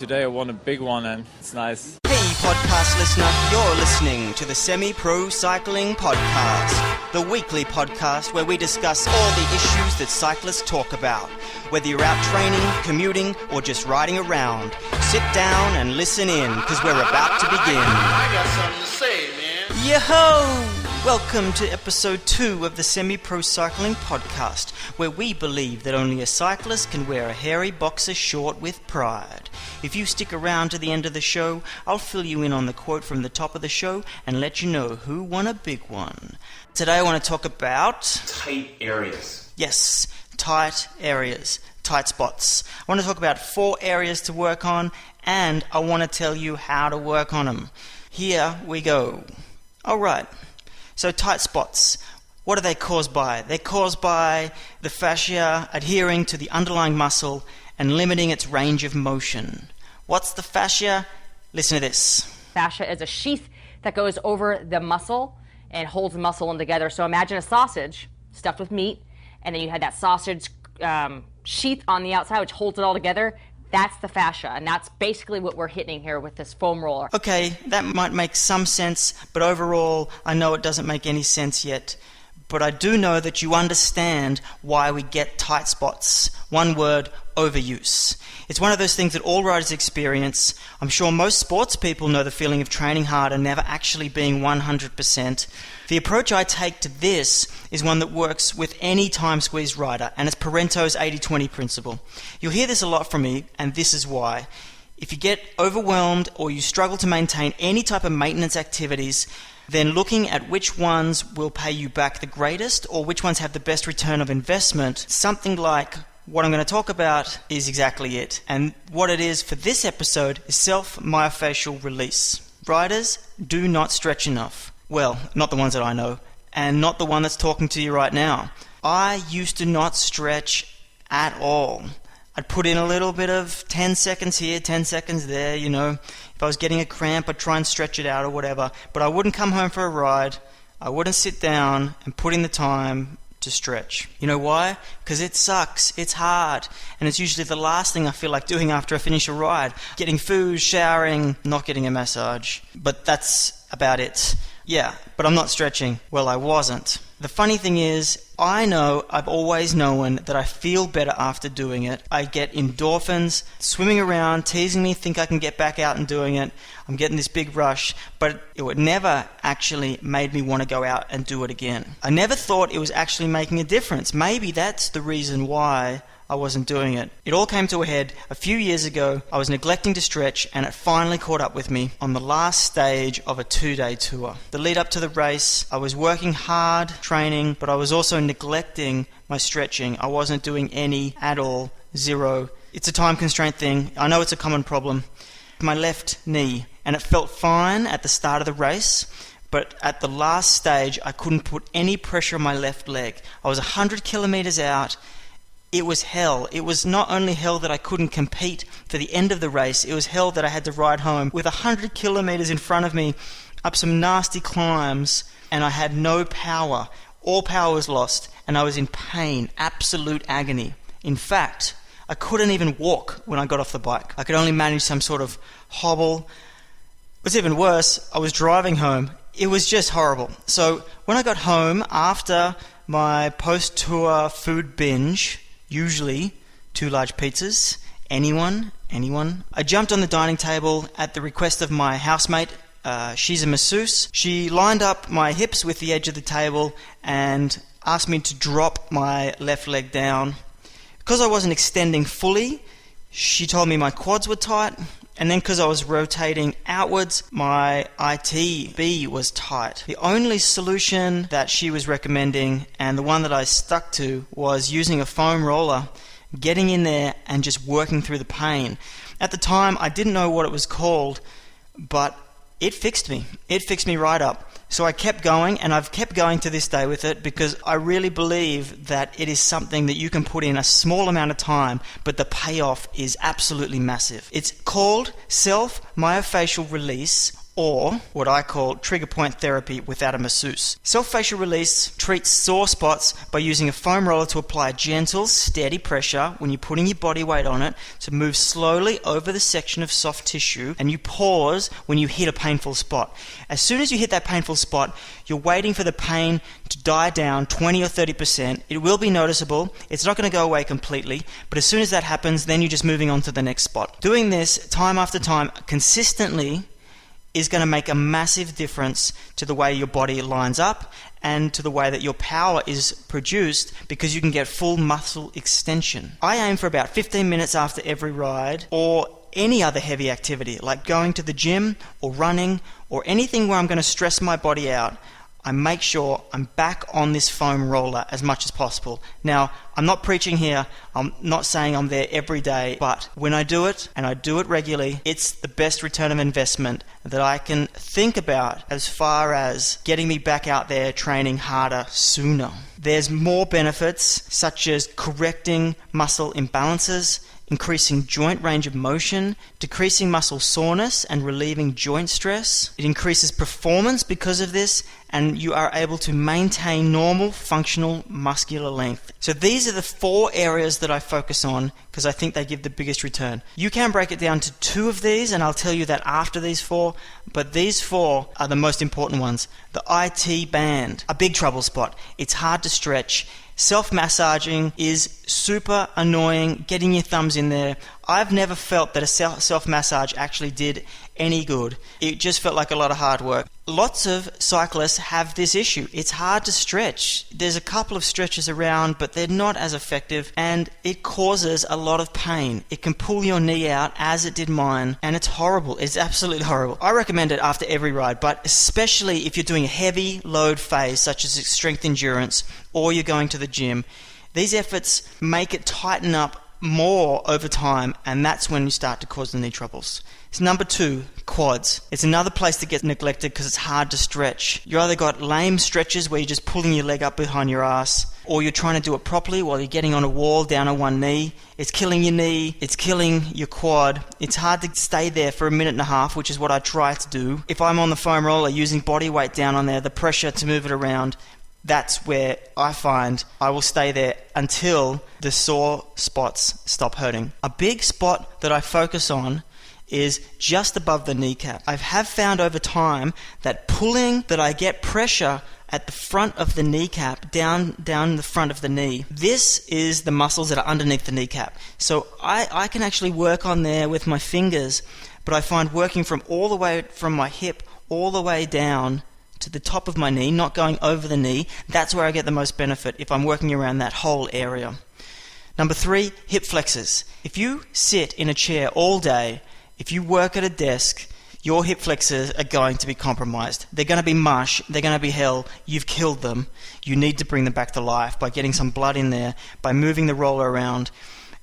Today I won a big one and it's nice. Hey podcast listener, you're listening to the Semi-Pro Cycling Podcast, the weekly podcast where we discuss all the issues that cyclists talk about. Whether you're out training, commuting, or just riding around, sit down and listen in, because we're about to begin. I got something to say, man. Yo-ho! Welcome to episode 2 of the Semi-Pro Cycling Podcast, where we believe that only a cyclist can wear a hairy boxer short with pride. If you stick around to the end of the show, I'll fill you in on the quote from the top of the show and let you know who won a big one. Today I want to talk about... tight areas. Yes, tight areas, tight spots. I want to talk about 4 areas to work on, and I want to tell you how to work on them. Here we go. Alright, so tight spots. What are they caused by? They're caused by the fascia adhering to the underlying muscle and limiting its range of motion. What's the fascia? Listen to this. Fascia is a sheath that goes over the muscle and holds the muscle in together. So imagine a sausage stuffed with meat, and then you had that sausage sheath on the outside which holds it all together. That's the fascia, and that's basically what we're hitting here with this foam roller. Okay, that might make some sense, but overall, I know it doesn't make any sense yet. But I do know that you understand why we get tight spots. One word, overuse. It's one of those things that all riders experience. I'm sure most sports people know the feeling of training hard and never actually being 100%. The approach I take to this is one that works with any time squeeze rider, and it's Parento's 80-20 principle. You'll hear this a lot from me, and this is why. If you get overwhelmed or you struggle to maintain any type of maintenance activities, then looking at which ones will pay you back the greatest or which ones have the best return of investment, something like what I'm going to talk about is exactly it. And what it is for this episode is self-myofascial release. Riders do not stretch enough. Well, not the ones that I know, and not the one that's talking to you right now. I used to not stretch at all. I'd put in a little bit of 10 seconds here, 10 seconds there, you know. If I was getting a cramp, I'd try and stretch it out or whatever. But I wouldn't come home for a ride. I wouldn't sit down and put in the time to stretch. You know why? Because it sucks. It's hard. And it's usually the last thing I feel like doing after I finish a ride. Getting food, showering, not getting a massage. But that's about it. Yeah, but I'm not stretching. Well, I wasn't. The funny thing is, I know I've always known that I feel better after doing it. I get endorphins, swimming around, teasing me, think I can get back out and doing it. I'm getting this big rush, but it would never actually made me want to go out and do it again. I never thought it was actually making a difference. Maybe that's the reason why I wasn't doing it. It all came to a head a few years ago. I was neglecting to stretch, and it finally caught up with me on the last stage of a 2-day tour. The lead up to the race, I was working hard, training, but I was also neglecting my stretching. I wasn't doing any at all, zero. It's a time constraint thing. I know it's a common problem. My left knee, and it felt fine at the start of the race, but at the last stage, I couldn't put any pressure on my left leg. I was 100 kilometers out. It was hell. It was not only hell that I couldn't compete for the end of the race, it was hell that I had to ride home with 100 kilometers in front of me up some nasty climbs, and I had no power. All power was lost, and I was in pain, absolute agony. In fact, I couldn't even walk when I got off the bike. I could only manage some sort of hobble. What's even worse, I was driving home. It was just horrible. So when I got home after my post-tour food binge, usually 2 large pizzas. Anyone? I jumped on the dining table at the request of my housemate. She's a masseuse. She lined up my hips with the edge of the table and asked me to drop my left leg down. Because I wasn't extending fully, she told me my quads were tight. And then because I was rotating outwards, my ITB was tight. The only solution that she was recommending, and the one that I stuck to, was using a foam roller, getting in there and just working through the pain. At the time, I didn't know what it was called, but it fixed me. It fixed me right up. So I kept going, and I've kept going to this day with it because I really believe that it is something that you can put in a small amount of time, but the payoff is absolutely massive. It's called self-myofascial release, or what I call trigger point therapy without a masseuse. Self-facial release treats sore spots by using a foam roller to apply gentle, steady pressure when you're putting your body weight on it to move slowly over the section of soft tissue, and you pause when you hit a painful spot. As soon as you hit that painful spot, you're waiting for the pain to die down 20 or 30%. It will be noticeable. It's not going to go away completely, but as soon as that happens, then you're just moving on to the next spot. Doing this time after time consistently is going to make a massive difference to the way your body lines up and to the way that your power is produced, because you can get full muscle extension. I aim for about 15 minutes after every ride or any other heavy activity like going to the gym or running or anything where I'm going to stress my body out. I make sure I'm back on this foam roller as much as possible. Now, I'm not preaching here. I'm not saying I'm there every day, but when I do it, and I do it regularly, it's the best return of investment that I can think about as far as getting me back out there training harder sooner. There's more benefits, such as correcting muscle imbalances, increasing joint range of motion, decreasing muscle soreness and relieving joint stress. It increases performance because of this, and you are able to maintain normal functional muscular length. So these are the 4 areas that I focus on because I think they give the biggest return. You can break it down to 2 of these, and I'll tell you that after these 4, but these 4 are the most important ones. The IT band, a big trouble spot. It's hard to stretch. Self-massaging is super annoying, getting your thumbs in there. I've never felt that a self-massage actually did any good. It just felt like a lot of hard work. Lots of cyclists have this issue. It's hard to stretch. There's a couple of stretches around, but they're not as effective, and it causes a lot of pain. It can pull your knee out, as it did mine, and it's horrible. It's absolutely horrible. I recommend it after every ride, but especially if you're doing a heavy load phase, such as strength endurance, or you're going to the gym. These efforts make it tighten up more over time, and that's when you start to cause the knee troubles. So number 2, quads. It's another place that gets neglected because it's hard to stretch. You either got lame stretches where you're just pulling your leg up behind your ass, or you're trying to do it properly while you're getting on a wall down on one knee. It's killing your knee, it's killing your quad. It's hard to stay there for a minute and a half, which is what I try to do. If I'm on the foam roller using body weight down on there, the pressure to move it around, that's where I find I will stay there until the sore spots stop hurting. A big spot that I focus on is just above the kneecap. I have found over time that pulling, that I get pressure at the front of the kneecap, down the front of the knee. This is the muscles that are underneath the kneecap. So I can actually work on there with my fingers, but I find working from all the way from my hip all the way down to the top of my knee, not going over the knee, that's where I get the most benefit if I'm working around that whole area. Number 3, hip flexors. If you sit in a chair all day, if you work at a desk, your hip flexors are going to be compromised. They're going to be mush. They're going to be hell. You've killed them. You need to bring them back to life by getting some blood in there, by moving the roller around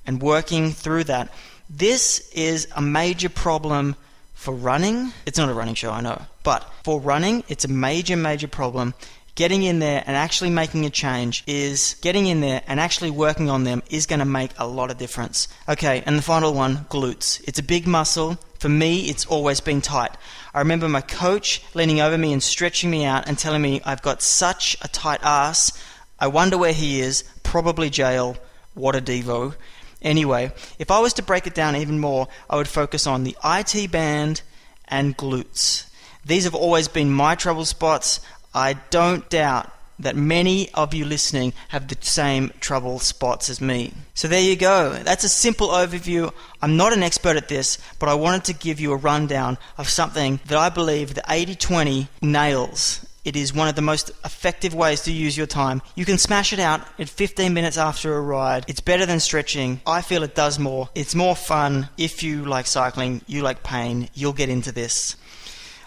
and working through that. This is a major problem for running. It's not a running show, I know. But for running, it's a major problem. Getting in there and actually making a change is getting in there and actually working on them is going to make a lot of difference. Okay, and the final one, glutes. It's a big muscle. For me, it's always been tight. I remember my coach leaning over me and stretching me out and telling me I've got such a tight ass. I wonder where he is. Probably jail. What a devo. Anyway, if I was to break it down even more, I would focus on the IT band and glutes. These have always been my trouble spots. I don't doubt that many of you listening have the same trouble spots as me. So there you go. That's a simple overview. I'm not an expert at this, but I wanted to give you a rundown of something that I believe the 80-20 nails. It is one of the most effective ways to use your time. You can smash it out in 15 minutes after a ride. It's better than stretching. I feel it does more. It's more fun. If you like cycling, you like pain, you'll get into this.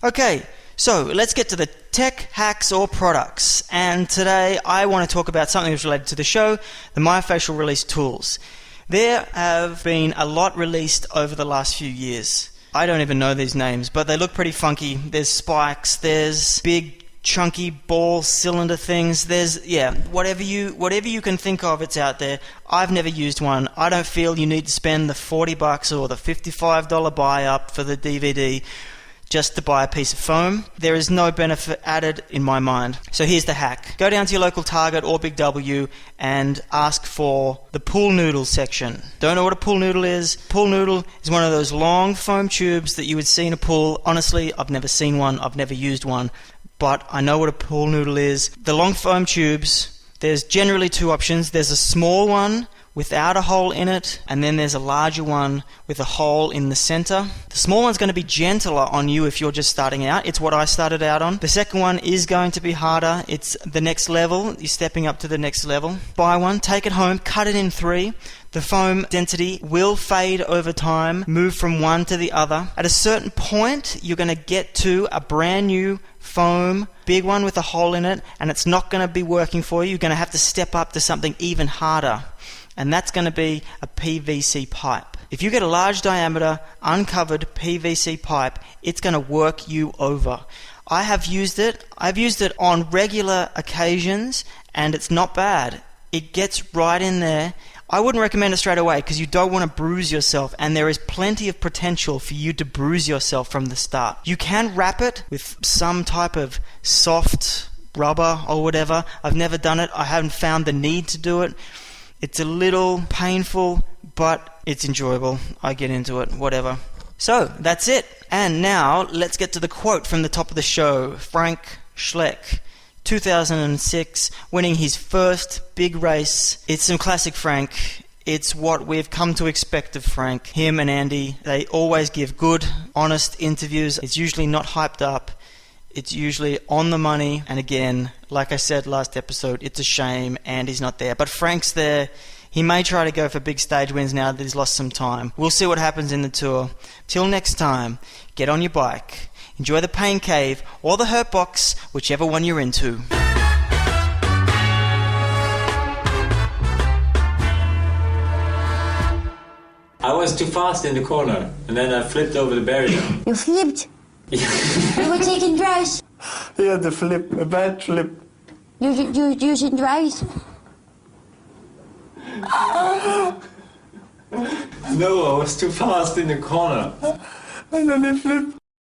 Okay, so let's get to the tech, hacks, or products. And today I want to talk about something that's related to the show, the myofascial release tools. There have been a lot released over the last few years. I don't even know these names, but they look pretty funky. There's spikes, there's big chunky ball cylinder things, there's whatever you can think of, it's out there. I've never used one. I don't feel you need to spend the $40 or the $55 buy up for the DVD just to buy a piece of foam. There is no benefit added in my mind. So here's the hack. Go down to your local Target or Big W and ask for the pool noodle section. Don't know what a pool noodle is? Pool noodle is one of those long foam tubes that you would see in a pool. Honestly, I've never seen one. I've never used one. But I know what a pool noodle is. The long foam tubes, there's generally two options. There's a small one without a hole in it, and then there's a larger one with a hole in the center. The small one's going to be gentler on you if you're just starting out. It's what I started out on. The second one is going to be harder. It's the next level. You're stepping up to the next level. Buy one, take it home, cut it in 3. The foam density will fade over time, move from one to the other. At a certain point, you're going to get to a brand new foam, big one with a hole in it, and it's not going to be working for you. You're going to have to step up to something even harder. And that's going to be a PVC pipe. If you get a large diameter, uncovered PVC pipe, it's going to work you over. I have used it. I've used it on regular occasions, and it's not bad. It gets right in there. I wouldn't recommend it straight away because you don't want to bruise yourself, and there is plenty of potential for you to bruise yourself from the start. You can wrap it with some type of soft rubber or whatever. I've never done it. I haven't found the need to do it. It's a little painful, but it's enjoyable. I get into it, whatever. So, that's it. And now, let's get to the quote from the top of the show. Frank Schleck, 2006, winning his first big race. It's some classic Frank. It's what we've come to expect of Frank. Him and Andy, they always give good, honest interviews. It's usually not hyped up. It's usually on the money, and again, like I said last episode, it's a shame Andy's not there. But Frank's there. He may try to go for big stage wins now that he's lost some time. We'll see what happens in the tour. Till next time, get on your bike, enjoy the pain cave or the hurt box, whichever one you're into. I was too fast in the corner, and then I flipped over the barrier. You flipped? You were taking drugs? He had a flip, a bad flip. You using drugs? No, I was too fast in the corner. And then he flipped.